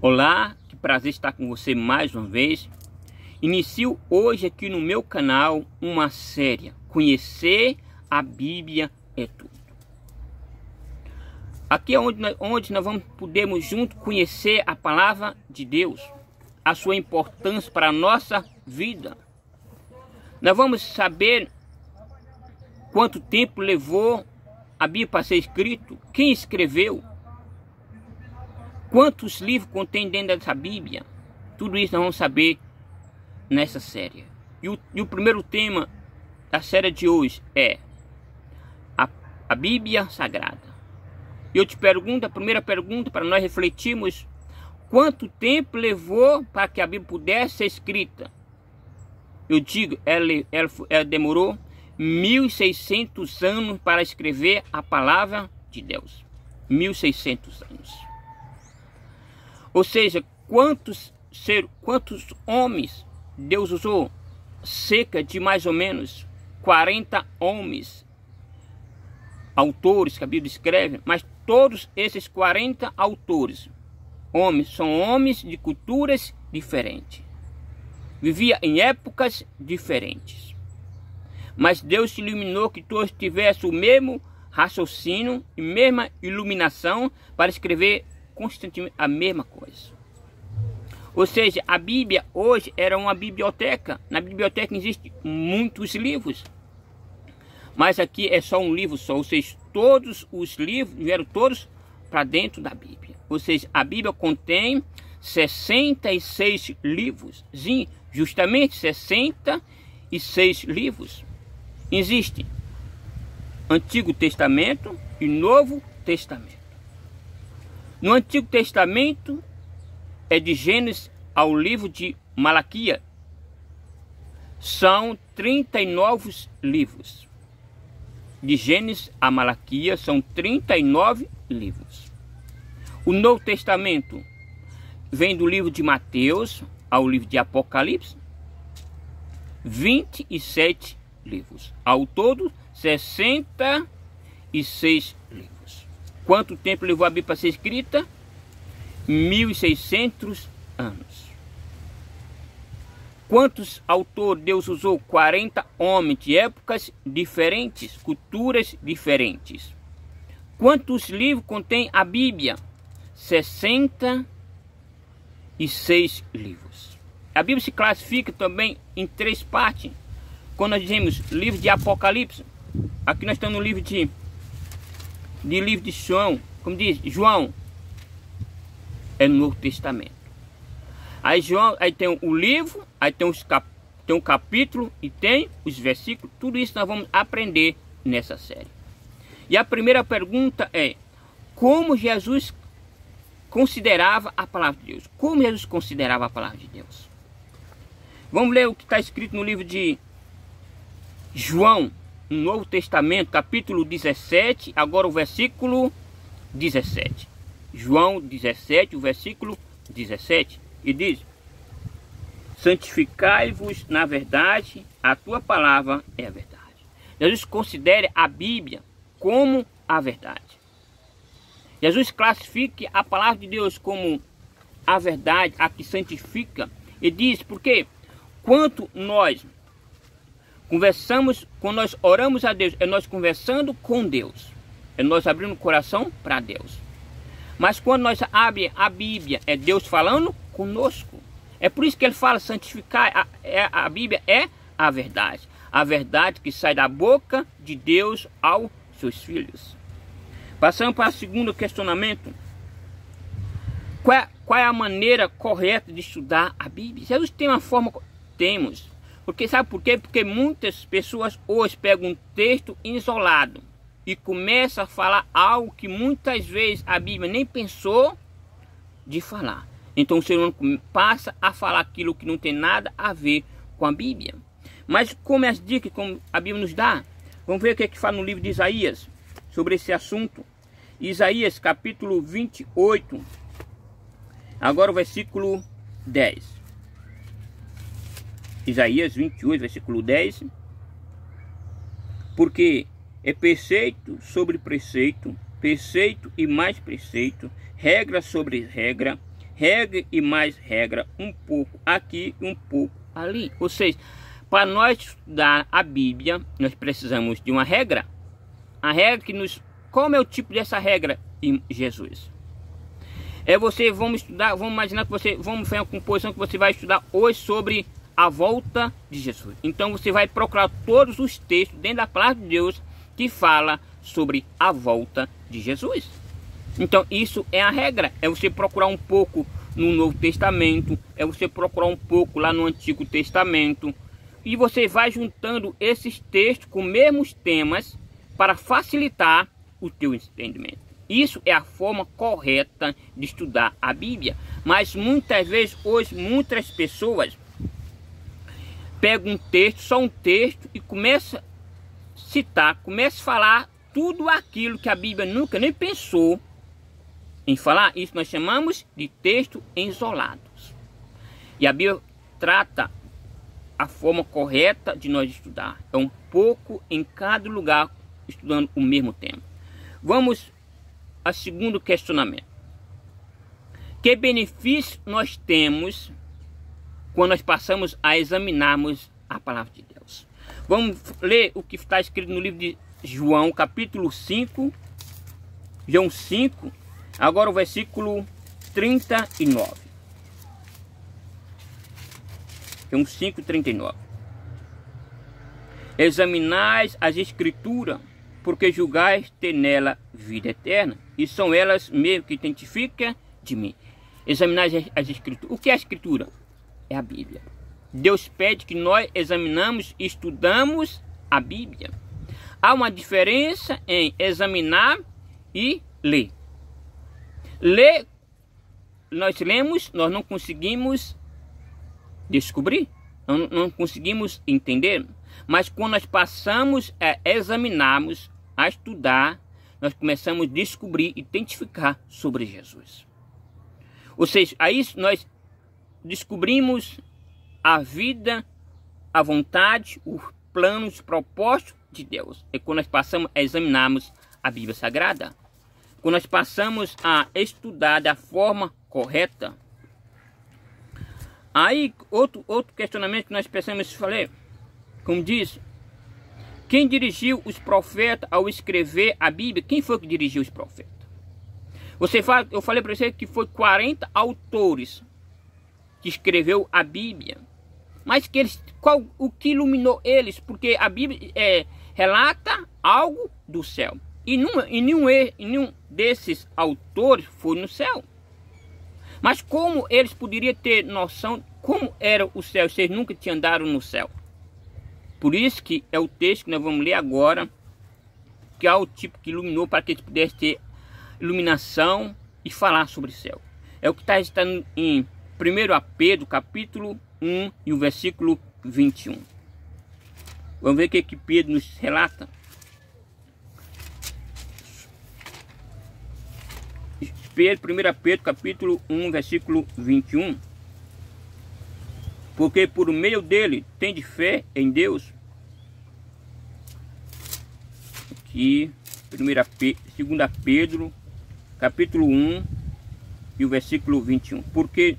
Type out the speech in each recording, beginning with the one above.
Olá, que prazer estar com você mais uma vez. Inicio hoje aqui no meu canal uma série, Conhecer a Bíblia é Tudo. Aqui é onde nós podemos juntos conhecer a palavra de Deus, a sua importância para a nossa vida. Nós vamos saber quanto tempo levou a Bíblia para ser escrito, quem escreveu, quantos livros contém dentro dessa Bíblia. Tudo isso nós vamos saber nessa série. E o primeiro tema da série de hoje é a Bíblia Sagrada. Eu te pergunto, a primeira pergunta para nós refletirmos: quanto tempo levou para que a Bíblia pudesse ser escrita? Eu digo, ela demorou 1600 anos para escrever a palavra de Deus. 1600 anos. Ou seja, quantos homens Deus usou? Cerca de mais ou menos 40 homens, autores que a Bíblia escreve, mas todos esses 40 autores, homens, são homens de culturas diferentes, vivia em épocas diferentes, mas Deus iluminou que todos tivessem o mesmo raciocínio e mesma iluminação para escrever constantemente a mesma coisa. Ou seja, a Bíblia hoje era uma biblioteca. Na biblioteca existem muitos livros, mas aqui é só um livro só. Ou seja, todos os livros vieram todos para dentro da Bíblia. Ou seja, a Bíblia contém 66 livros. Sim, justamente 66 livros. Existe Antigo Testamento e Novo Testamento. No Antigo Testamento é de Gênesis ao livro de Malaquias. São 39 livros. De Gênesis a Malaquias são 39 livros. O Novo Testamento vem do livro de Mateus ao livro de Apocalipse. 27 livros. Ao todo, 66 livros. Quanto tempo levou a Bíblia para ser escrita? 1600 anos. Quantos autores Deus usou? 40 homens de épocas diferentes, culturas diferentes. Quantos livros contém a Bíblia? 66 livros. A Bíblia se classifica também em 3 partes. Quando nós dizemos livro de Apocalipse, aqui nós estamos no livro de João, como diz João, é no Novo Testamento. Aí João, aí tem o livro, aí tem um capítulo e tem os versículos. Tudo isso nós vamos aprender nessa série. E a primeira pergunta é: como Jesus considerava a palavra de Deus? Como Jesus considerava a palavra de Deus? Vamos ler o que está escrito no livro de João, no Novo Testamento, capítulo 17, agora o versículo 17. João 17, o versículo 17, e diz: santificai-vos na verdade, a tua palavra é a verdade. Jesus considera a Bíblia como a verdade. Jesus classifica a palavra de Deus como a verdade, a que santifica, e diz, porque quanto nós conversamos, quando nós oramos a Deus, é nós conversando com Deus, é nós abrindo o coração para Deus. Mas quando nós abrimos a Bíblia, é Deus falando conosco. É por isso que ele fala santificar. A Bíblia é a verdade que sai da boca de Deus aos seus filhos. Passando para o segundo questionamento: qual é a maneira correta de estudar a Bíblia? Jesus tem uma forma, temos. Porque sabe por quê? Porque muitas pessoas hoje pegam um texto isolado e começam a falar algo que muitas vezes a Bíblia nem pensou de falar. Então o ser humano passa a falar aquilo que não tem nada a ver com a Bíblia. Mas como as dicas como a Bíblia nos dá, vamos ver o que é que fala no livro de Isaías sobre esse assunto. Isaías capítulo 28, agora o versículo 10. Isaías 28, versículo 10. Porque é preceito sobre preceito, preceito e mais preceito, regra sobre regra, regra e mais regra, um pouco aqui e um pouco ali. Ou seja, para nós estudar a Bíblia, nós precisamos de uma regra. A regra que nos... Como é o tipo dessa regra em Jesus? Vamos estudar, vamos imaginar que vamos fazer uma composição que você vai estudar hoje sobre a volta de Jesus. Então você vai procurar todos os textos dentro da palavra de Deus que fala sobre a volta de Jesus. Então isso é a regra, é você procurar um pouco no Novo Testamento, é você procurar um pouco lá no Antigo Testamento, e você vai juntando esses textos com os mesmos temas para facilitar o teu entendimento. Isso é a forma correta de estudar a Bíblia. Mas muitas vezes, hoje, muitas pessoas pegam um texto, só um texto, e começam a citar, começam a falar tudo aquilo que a Bíblia nunca nem pensou em falar. Isso nós chamamos de textos isolados. E a Bíblia trata a forma correta de nós estudar. É um pouco em cada lugar, estudando o mesmo tema. Vamos ao segundo questionamento. Que benefício nós temos quando nós passamos a examinarmos a palavra de Deus? Vamos ler o que está escrito no livro de João, capítulo 5. João 5, agora o versículo 39. João 5, 39. Examinais as Escrituras, porque julgais ter nela vida eterna, e são elas mesmo que testificam de mim. Examinais as Escrituras. O que é a Escritura? É a Bíblia. Deus pede que nós examinamos e estudamos a Bíblia. Há uma diferença em examinar e ler. Ler, nós lemos, nós não conseguimos descobrir, não conseguimos entender. Mas quando nós passamos a examinarmos, a estudar, nós começamos a descobrir e identificar sobre Jesus. Ou seja, aí nós descobrimos a vida, a vontade, os planos, os propósitos de Deus. É quando nós passamos a examinarmos a Bíblia Sagrada. Quando nós passamos a estudar da forma correta. Aí, outro questionamento que nós pensamos falar, como diz, quem dirigiu os profetas ao escrever a Bíblia? Quem foi que dirigiu os profetas? Eu falei para você que foi 40 autores que escreveu a Bíblia. Mas o que iluminou eles? Porque a Bíblia relata algo do céu. E nenhum desses autores foi no céu. Mas como eles poderiam ter noção como era o céu se eles nunca tinham andado no céu? Por isso que é o texto que nós vamos ler agora, que é o tipo que iluminou para que eles pudessem ter iluminação e falar sobre o céu. É o que está em 1 Pedro, capítulo 1 e o versículo 21. Vamos ver o que Pedro nos relata. 1 Pedro, capítulo 1, versículo 21. Porque por meio dele tem de fé em Deus. Aqui, 2 Pedro, capítulo 1 e o versículo 21. Porque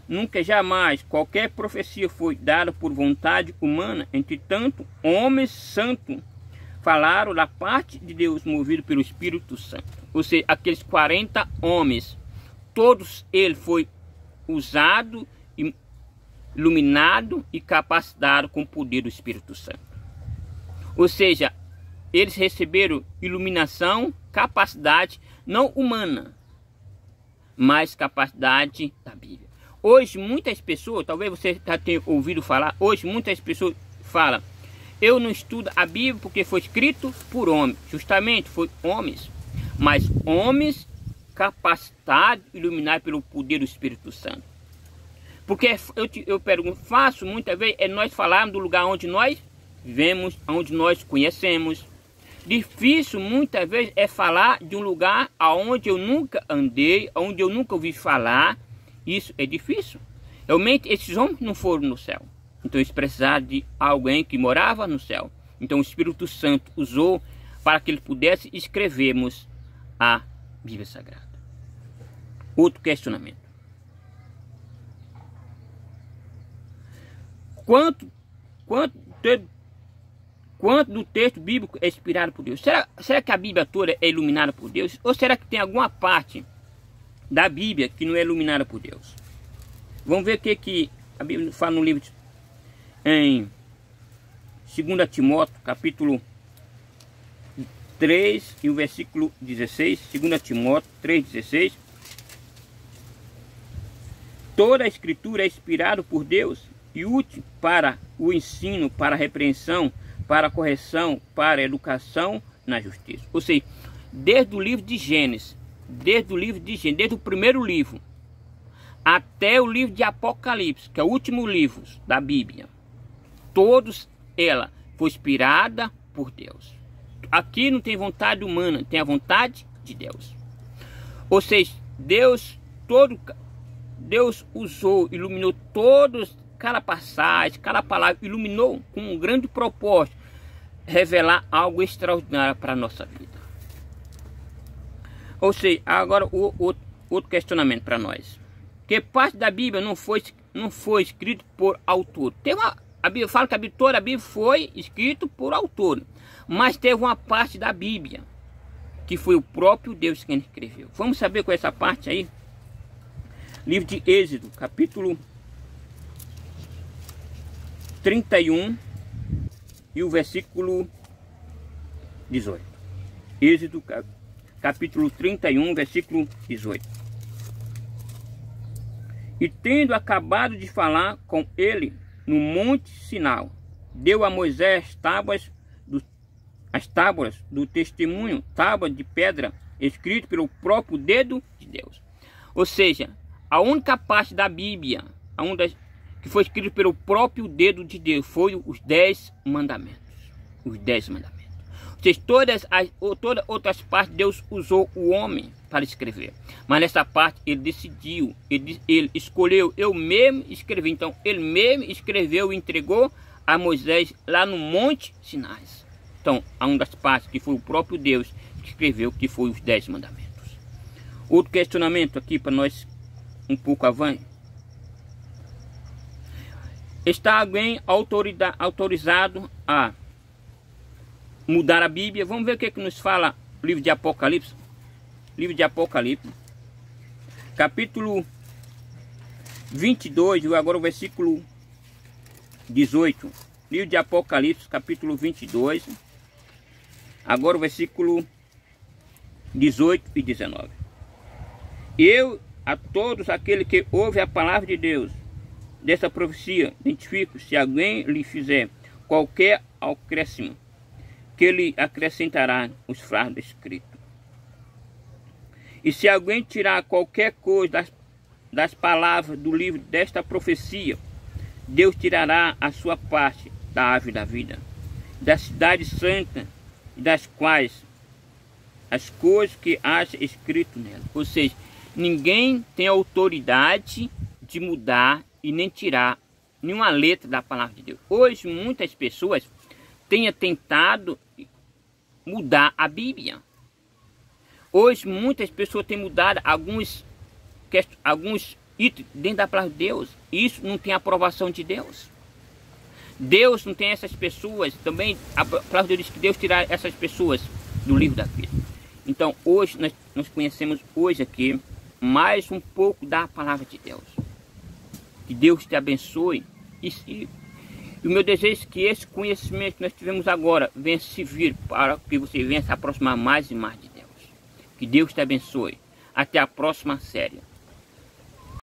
nunca jamais qualquer profecia foi dada por vontade humana. Entretanto, homens santos falaram da parte de Deus, movido pelo Espírito Santo. Ou seja, aqueles 40 homens, todos eles foi usado, iluminado e capacitado com o poder do Espírito Santo. Ou seja, eles receberam iluminação, capacidade não humana, mas capacidade da Bíblia. Hoje muitas pessoas, talvez você já tenha ouvido falar, hoje muitas pessoas falam, eu não estudo a Bíblia porque foi escrito por homens. Justamente foi homens, mas homens capacitados, iluminados pelo poder do Espírito Santo. Porque eu pergunto, fácil muitas vezes é nós falarmos do lugar onde nós vivemos, onde nós conhecemos. Difícil muitas vezes é falar de um lugar aonde eu nunca andei, onde eu nunca ouvi falar. Isso é difícil. Realmente esses homens não foram no céu. Então eles precisaram de alguém que morava no céu. Então o Espírito Santo usou para que ele pudesse escrevermos a Bíblia Sagrada. Outro questionamento. quanto do texto bíblico é inspirado por Deus? Será que a Bíblia toda é iluminada por Deus? Ou será que tem alguma parte da Bíblia que não é iluminada por Deus? Vamos ver o que a Bíblia fala no livro em 2 Timóteo, capítulo 3 e o versículo 16. 2 Timóteo 3,16. Toda a escritura é inspirada por Deus e útil para o ensino, para a repreensão, para a correção, para a educação na justiça. Ou seja, desde o livro de Gênesis, desde o primeiro livro, até o livro de Apocalipse, que é o último livro da Bíblia, todos ela foi inspirada por Deus. Aqui não tem vontade humana, tem a vontade de Deus. Ou seja, Deus usou, iluminou todos, cada passagem, cada palavra, iluminou com um grande propósito, revelar algo extraordinário para a nossa vida. Ou seja, agora outro questionamento para nós. Que parte da Bíblia não foi escrito por autor? A Bíblia fala que toda a Bíblia foi escrita por autor, mas teve uma parte da Bíblia que foi o próprio Deus quem escreveu. Vamos saber qual é essa parte aí? Livro de Êxodo, capítulo 31 e o versículo 18. Êxodo, capítulo 31, versículo 18. E tendo acabado de falar com ele no monte Sinai, deu a Moisés as tábuas do testemunho, tábuas de pedra, escrito pelo próprio dedo de Deus. Ou seja, a única parte da Bíblia que foi escrito pelo próprio dedo de Deus foi os 10 mandamentos. Os 10 mandamentos. Ou seja, todas outras partes Deus usou o homem para escrever. Mas nessa parte ele decidiu, ele escolheu, eu mesmo escrevi. Então ele mesmo escreveu e entregou a Moisés lá no Monte Sinai. Então, a uma das partes que foi o próprio Deus que escreveu, que foi os 10 mandamentos. Outro questionamento aqui para nós um pouco avante. Está alguém autorizado a mudar a Bíblia? Vamos ver o que nos fala o livro de Apocalipse. Livro de Apocalipse, capítulo 22, agora o versículo 18. Livro de Apocalipse, capítulo 22, agora o versículo 18 e 19. Eu, a todos aqueles que ouvem a palavra de Deus, dessa profecia, identifico, se alguém lhe fizer qualquer acréscimo, que lhe acrescentará os fardos escritos. E se alguém tirar qualquer coisa das palavras do livro desta profecia, Deus tirará a sua parte da árvore da vida, da cidade santa, das quais as coisas que acha escrito nela. Ou seja, ninguém tem autoridade de mudar e nem tirar nenhuma letra da palavra de Deus. Hoje muitas pessoas têm tentado mudar a Bíblia. Hoje muitas pessoas têm mudado alguns itens dentro da palavra de Deus. Isso não tem aprovação de Deus. Deus não tem essas pessoas. Também a palavra de Deus diz que Deus tirará essas pessoas do livro da vida. Então hoje nós conhecemos hoje aqui mais um pouco da palavra de Deus. Que Deus te abençoe. E o meu desejo é que esse conhecimento que nós tivemos agora venha servir para que você venha se aproximar mais e mais de Deus. Que Deus te abençoe. Até a próxima série.